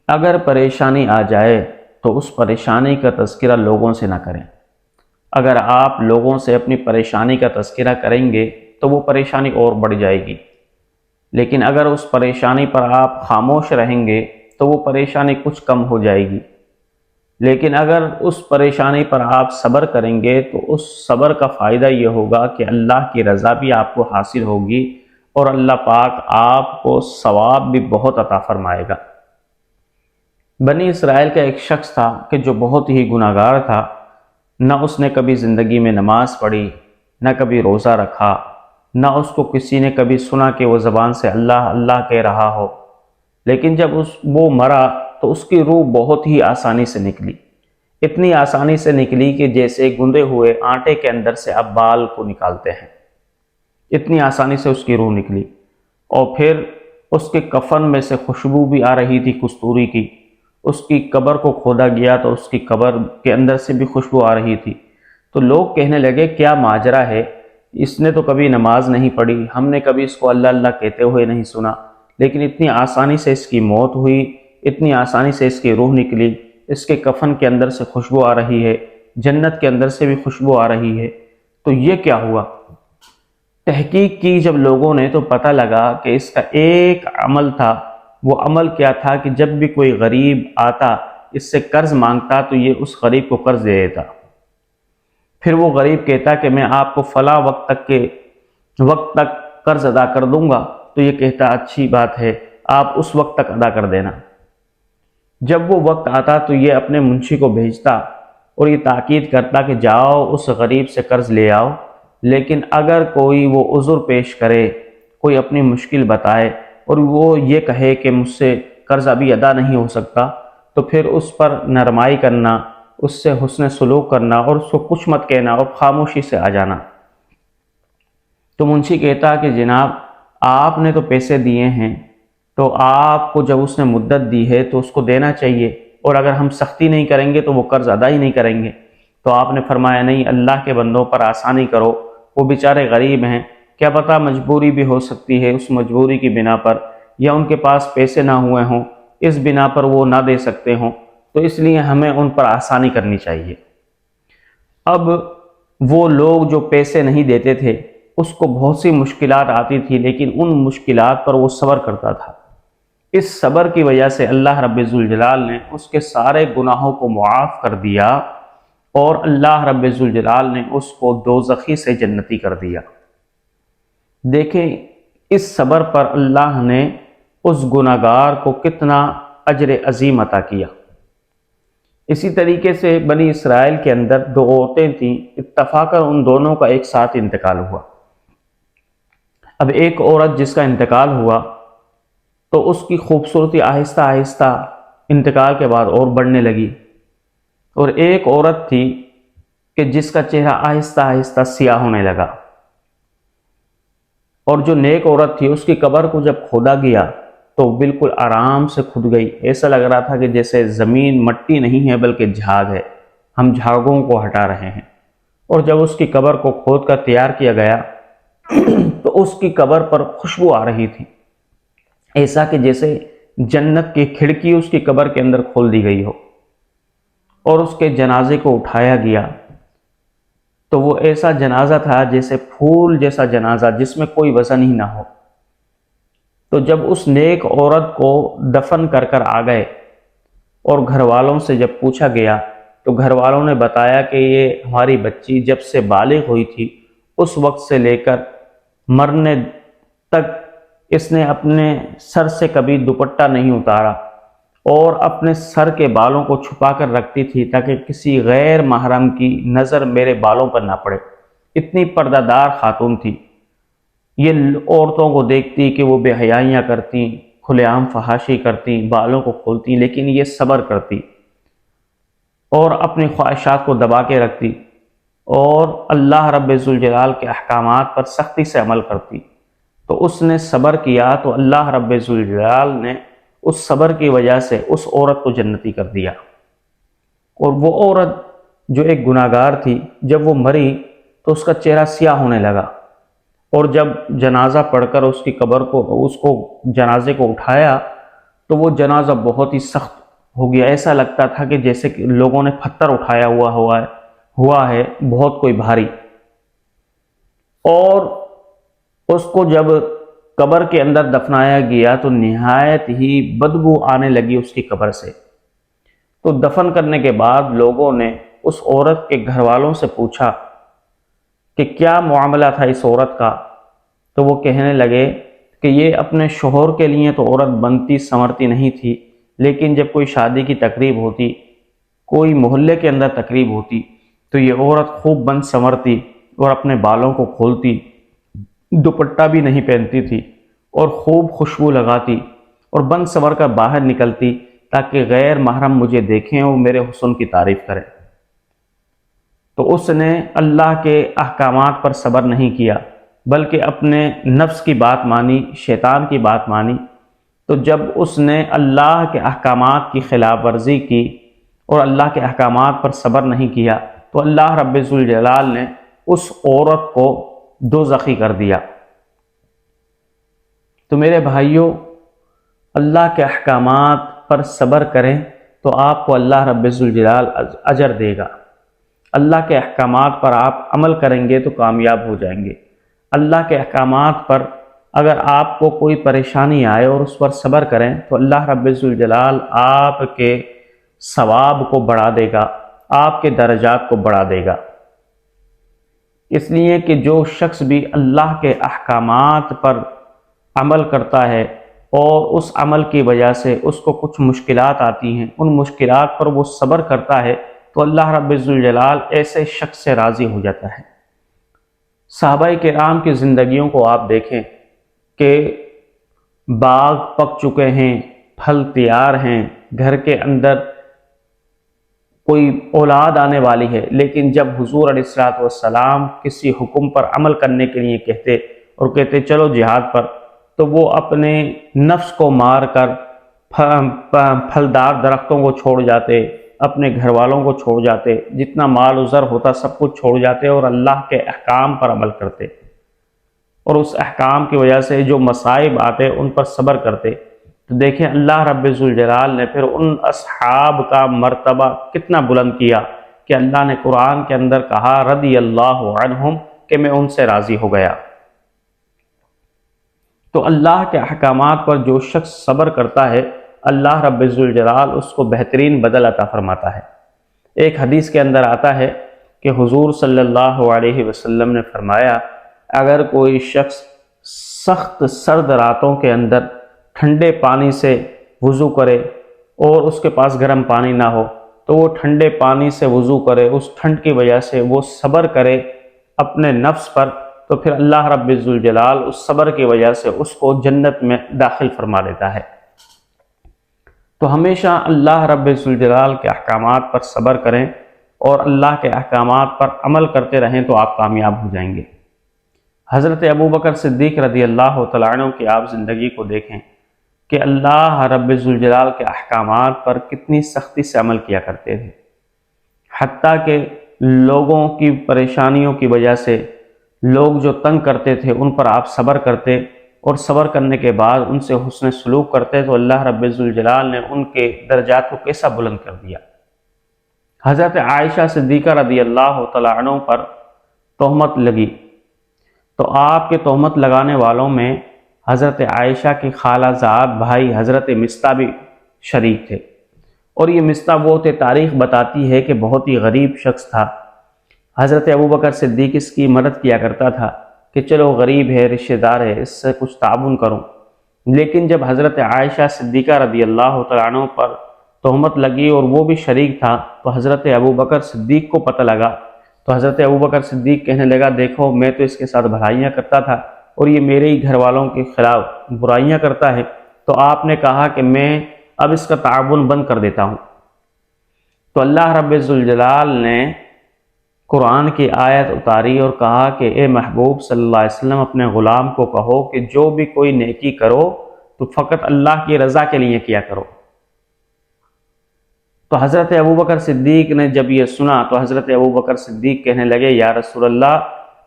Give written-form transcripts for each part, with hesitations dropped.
اگر پریشانی آ جائے تو اس پریشانی کا تذکرہ لوگوں سے نہ کریں۔ اگر آپ لوگوں سے اپنی پریشانی کا تذکرہ کریں گے تو وہ پریشانی اور بڑھ جائے گی، لیکن اگر اس پریشانی پر آپ خاموش رہیں گے تو وہ پریشانی کچھ کم ہو جائے گی۔ لیکن اگر اس پریشانی پر آپ صبر کریں گے تو اس صبر کا فائدہ یہ ہوگا کہ اللہ کی رضا بھی آپ کو حاصل ہوگی اور اللہ پاک آپ کو ثواب بھی بہت عطا فرمائے گا۔ بنی اسرائیل کا ایک شخص تھا کہ جو بہت ہی گناہ گار تھا، نہ اس نے کبھی زندگی میں نماز پڑھی، نہ کبھی روزہ رکھا، نہ اس کو کسی نے کبھی سنا کہ وہ زبان سے اللہ اللہ کہہ رہا ہو۔ لیکن جب وہ مرا تو اس کی روح بہت ہی آسانی سے نکلی، اتنی آسانی سے نکلی کہ جیسے گندے ہوئے آٹے کے اندر سے اب بال کو نکالتے ہیں، اتنی آسانی سے اس کی روح نکلی۔ اور پھر اس کے کفن میں سے خوشبو بھی آ رہی تھی کستوری کی۔ اس کی قبر کو کھودا گیا تو اس کی قبر کے اندر سے بھی خوشبو آ رہی تھی۔ تو لوگ کہنے لگے کیا ماجرا ہے، اس نے تو کبھی نماز نہیں پڑھی، ہم نے کبھی اس کو اللہ اللہ کہتے ہوئے نہیں سنا، لیکن اتنی آسانی سے اس کی موت ہوئی، اتنی آسانی سے اس کی روح نکلی، اس کے کفن کے اندر سے خوشبو آ رہی ہے، جنت کے اندر سے بھی خوشبو آ رہی ہے، تو یہ کیا ہوا؟ تحقیق کی جب لوگوں نے تو پتہ لگا کہ اس کا ایک عمل تھا۔ وہ عمل کیا تھا کہ جب بھی کوئی غریب آتا اس سے قرض مانگتا تو یہ اس غریب کو قرض دے دیتا۔ پھر وہ غریب کہتا کہ میں آپ کو فلاں وقت تک قرض ادا کر دوں گا، تو یہ کہتا اچھی بات ہے، آپ اس وقت تک ادا کر دینا۔ جب وہ وقت آتا تو یہ اپنے منشی کو بھیجتا اور یہ تاکید کرتا کہ جاؤ اس غریب سے قرض لے آؤ، لیکن اگر کوئی وہ عذر پیش کرے، کوئی اپنی مشکل بتائے اور وہ یہ کہے کہ مجھ سے قرض ابھی ادا نہیں ہو سکتا، تو پھر اس پر نرمائی کرنا، اس سے حسن سلوک کرنا اور اس کو کچھ مت کہنا اور خاموشی سے آ جانا۔ تو منشی کہتا کہ جناب آپ نے تو پیسے دیے ہیں، تو آپ کو جب اس نے مدت دی ہے تو اس کو دینا چاہیے، اور اگر ہم سختی نہیں کریں گے تو وہ قرض ادا ہی نہیں کریں گے۔ تو آپ نے فرمایا نہیں، اللہ کے بندوں پر آسانی کرو، وہ بیچارے غریب ہیں، کیا پتہ مجبوری بھی ہو سکتی ہے، اس مجبوری کی بنا پر یا ان کے پاس پیسے نہ ہوئے ہوں، اس بنا پر وہ نہ دے سکتے ہوں، تو اس لیے ہمیں ان پر آسانی کرنی چاہیے۔ اب وہ لوگ جو پیسے نہیں دیتے تھے اس کو بہت سی مشکلات آتی تھی، لیکن ان مشکلات پر وہ صبر کرتا تھا۔ اس صبر کی وجہ سے اللہ رب ذوالجلال نے اس کے سارے گناہوں کو معاف کر دیا اور اللہ رب ذوالجلال نے اس کو دوزخی سے جنتی کر دیا۔ دیکھیں اس صبر پر اللہ نے اس گناہگار کو کتنا اجر عظیم عطا کیا۔ اسی طریقے سے بنی اسرائیل کے اندر دو عورتیں تھیں، اتفاقاً ان دونوں کا ایک ساتھ انتقال ہوا۔ اب ایک عورت جس کا انتقال ہوا تو اس کی خوبصورتی آہستہ آہستہ انتقال کے بعد اور بڑھنے لگی، اور ایک عورت تھی کہ جس کا چہرہ آہستہ آہستہ سیاہ ہونے لگا، اور جو نیک عورت تھی اس کی قبر کو جب کھودا گیا تو بالکل آرام سے کھد گئی، ایسا لگ رہا تھا کہ جیسے زمین مٹی نہیں ہے بلکہ جھاگ ہے، ہم جھاگوں کو ہٹا رہے ہیں۔ اور جب اس کی قبر کو کھود کر تیار کیا گیا تو اس کی قبر پر خوشبو آ رہی تھی، ایسا کہ جیسے جنت کی کھڑکی اس کی قبر کے اندر کھول دی گئی ہو۔ اور اس کے جنازے کو اٹھایا گیا تو وہ ایسا جنازہ تھا جیسے پھول جیسا جنازہ جس میں کوئی وزن ہی نہ ہو۔ تو جب اس نیک عورت کو دفن کر آ گئے اور گھر والوں سے جب پوچھا گیا تو گھر والوں نے بتایا کہ یہ ہماری بچی جب سے بالغ ہوئی تھی اس وقت سے لے کر مرنے تک اس نے اپنے سر سے کبھی دوپٹہ نہیں اتارا اور اپنے سر کے بالوں کو چھپا کر رکھتی تھی تاکہ کسی غیر محرم کی نظر میرے بالوں پر نہ پڑے۔ اتنی پردہ دار خاتون تھی۔ یہ عورتوں کو دیکھتی کہ وہ بے حیائیاں کرتی، کھلے عام فحاشی کرتی، بالوں کو کھولتی، لیکن یہ صبر کرتی اور اپنی خواہشات کو دبا کے رکھتی اور اللہ رب ذوالجلال کے احکامات پر سختی سے عمل کرتی۔ تو اس نے صبر کیا تو اللہ رب ذوالجلال نے اس صبر کی وجہ سے اس عورت کو جنتی کر دیا۔ اور وہ عورت جو ایک گناہگار تھی جب وہ مری تو اس کا چہرہ سیاہ ہونے لگا، اور جب جنازہ پڑھ کر اس کی قبر کو جنازے کو اٹھایا تو وہ جنازہ بہت ہی سخت ہو گیا، ایسا لگتا تھا کہ جیسے کہ لوگوں نے پتھر اٹھایا ہوا ہے بہت کوئی بھاری۔ اور اس کو جب قبر کے اندر دفنایا گیا تو نہایت ہی بدبو آنے لگی اس کی قبر سے۔ تو دفن کرنے کے بعد لوگوں نے اس عورت کے گھر والوں سے پوچھا کہ کیا معاملہ تھا اس عورت کا، تو وہ کہنے لگے کہ یہ اپنے شوہر کے لیے تو عورت بنتی سنورتی نہیں تھی، لیکن جب کوئی شادی کی تقریب ہوتی، کوئی محلے کے اندر تقریب ہوتی، تو یہ عورت خوب بن سنورتی اور اپنے بالوں کو کھولتی، دوپٹہ بھی نہیں پہنتی تھی، اور خوب خوشبو لگاتی اور بن سنور کر باہر نکلتی تاکہ غیر محرم مجھے دیکھیں اور میرے حسن کی تعریف کریں۔ تو اس نے اللہ کے احکامات پر صبر نہیں کیا، بلکہ اپنے نفس کی بات مانی، شیطان کی بات مانی۔ تو جب اس نے اللہ کے احکامات کی خلاف ورزی کی اور اللہ کے احکامات پر صبر نہیں کیا، تو اللہ رب ذوالجلال نے اس عورت کو دوزخی کر دیا۔ تو میرے بھائیوں، اللہ کے احکامات پر صبر کریں تو آپ کو اللہ رب ذوالجلال اجر دے گا۔ اللہ کے احکامات پر آپ عمل کریں گے تو کامیاب ہو جائیں گے۔ اللہ کے احکامات پر اگر آپ کو کوئی پریشانی آئے اور اس پر صبر کریں تو اللہ رب ذوالجلال آپ کے ثواب کو بڑھا دے گا، آپ کے درجات کو بڑھا دے گا۔ اس لیے کہ جو شخص بھی اللہ کے احکامات پر عمل کرتا ہے اور اس عمل کی وجہ سے اس کو کچھ مشکلات آتی ہیں، ان مشکلات پر وہ صبر کرتا ہے تو اللہ رب ذوالجلال ایسے شخص سے راضی ہو جاتا ہے۔ صحابہ کرام کی زندگیوں کو آپ دیکھیں کہ باغ پک چکے ہیں، پھل تیار ہیں، گھر کے اندر کوئی اولاد آنے والی ہے، لیکن جب حضور علیہ الصلوۃ والسلام کسی حکم پر عمل کرنے کے لیے کہتے چلو جہاد پر، تو وہ اپنے نفس کو مار کر پھلدار درختوں کو چھوڑ جاتے، اپنے گھر والوں کو چھوڑ جاتے، جتنا مال و زر ہوتا سب کچھ چھوڑ جاتے اور اللہ کے احکام پر عمل کرتے، اور اس احکام کی وجہ سے جو مصائب آتے ان پر صبر کرتے۔ تو دیکھیں اللہ رب ذوالجلال نے پھر ان اصحاب کا مرتبہ کتنا بلند کیا کہ اللہ نے قرآن کے اندر کہا رضی اللہ عنہم، کہ میں ان سے راضی ہو گیا۔ تو اللہ کے احکامات پر جو شخص صبر کرتا ہے اللہ رب ذوالجلال اس کو بہترین بدل عطا فرماتا ہے۔ ایک حدیث کے اندر آتا ہے کہ حضور صلی اللہ علیہ وسلم نے فرمایا، اگر کوئی شخص سخت سرد راتوں کے اندر ٹھنڈے پانی سے وضو کرے اور اس کے پاس گرم پانی نہ ہو تو وہ ٹھنڈے پانی سے وضو کرے، اس ٹھنڈ کی وجہ سے وہ صبر کرے اپنے نفس پر، تو پھر اللہ رب ذوالجلال اس صبر کی وجہ سے اس کو جنت میں داخل فرما لیتا ہے۔ تو ہمیشہ اللہ رب ذوالجلال کے احکامات پر صبر کریں اور اللہ کے احکامات پر عمل کرتے رہیں تو آپ کامیاب ہو جائیں گے۔ حضرت ابوبکر صدیق رضی اللہ تعالیٰ عنہ کی آپ زندگی کو دیکھیں کہ اللہ رب ذوالجلال کے احکامات پر کتنی سختی سے عمل کیا کرتے تھے، حتیٰ کہ لوگوں کی پریشانیوں کی وجہ سے لوگ جو تنگ کرتے تھے ان پر آپ صبر کرتے، اور صبر کرنے کے بعد ان سے حسن سلوک کرتے تو اللہ رب ذوالجلال نے ان کے درجات کو کیسا بلند کر دیا۔ حضرت عائشہ صدیقہ رضی اللہ تعالیٰ عنہ پر تہمت لگی، تو آپ کے تہمت لگانے والوں میں حضرت عائشہ کی خالہ زاد بھائی حضرت مصطح بھی شریک تھے، اور یہ مصطح وہ تھے، تاریخ بتاتی ہے کہ بہت ہی غریب شخص تھا۔ حضرت ابوبکر صدیق اس کی مدد کیا کرتا تھا کہ چلو غریب ہے، رشتہ دار ہے، اس سے کچھ تعاون کروں، لیکن جب حضرت عائشہ صدیقہ رضی اللہ تعالیٰ عنہ پر تہمت لگی اور وہ بھی شریک تھا تو حضرت ابوبکر صدیق کو پتہ لگا، تو حضرت ابوبکر صدیق کہنے لگا دیکھو میں تو اس کے ساتھ بھلائیاں کرتا تھا اور یہ میرے ہی گھر والوں کے خلاف برائیاں کرتا ہے، تو آپ نے کہا کہ میں اب اس کا تعاون بند کر دیتا ہوں۔ تو اللہ رب ذوالجلال نے قرآن کی آیت اتاری اور کہا کہ اے محبوب صلی اللہ علیہ وسلم اپنے غلام کو کہو کہ جو بھی کوئی نیکی کرو تو فقط اللہ کی رضا کے لیے کیا کرو۔ تو حضرت ابوبکر صدیق نے جب یہ سنا تو حضرت ابوبکر صدیق کہنے لگے یا رسول اللہ،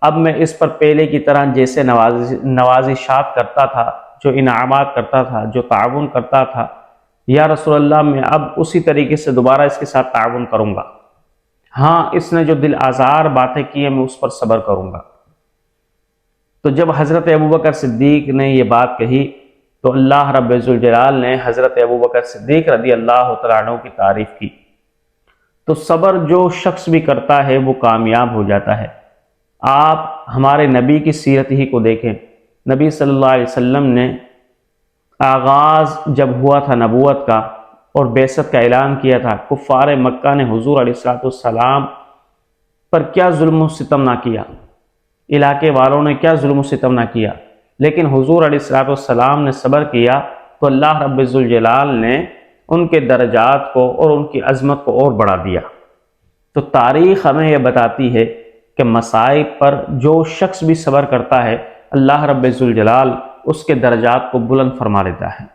اب میں اس پر پہلے کی طرح جیسے نوازشات کرتا تھا، جو انعامات کرتا تھا، جو تعاون کرتا تھا، یا رسول اللہ میں اب اسی طریقے سے دوبارہ اس کے ساتھ تعاون کروں گا، ہاں اس نے جو دل آزار باتیں کی ہیں میں اس پر صبر کروں گا۔ تو جب حضرت ابوبکر صدیق نے یہ بات کہی تو اللہ رب ذوالجلال نے حضرت ابوبکر صدیق رضی اللہ تعالیٰ عنہ کی تعریف کی۔ تو صبر جو شخص بھی کرتا ہے وہ کامیاب ہو جاتا ہے۔ آپ ہمارے نبی کی سیرت ہی کو دیکھیں، نبی صلی اللہ علیہ وسلم نے آغاز جب ہوا تھا نبوت کا اور بعثت کا اعلان کیا تھا، کفار مکہ نے حضور علیہ السلام پر کیا ظلم و ستم نہ کیا، علاقے والوں نے کیا ظلم و ستم نہ کیا، لیکن حضور علیہ السلام نے صبر کیا تو اللہ رب ذوالجلال نے ان کے درجات کو اور ان کی عظمت کو اور بڑھا دیا۔ تو تاریخ ہمیں یہ بتاتی ہے کہ مصائب پر جو شخص بھی صبر کرتا ہے اللہ رب ذوالجلال اس کے درجات کو بلند فرما لیتا ہے۔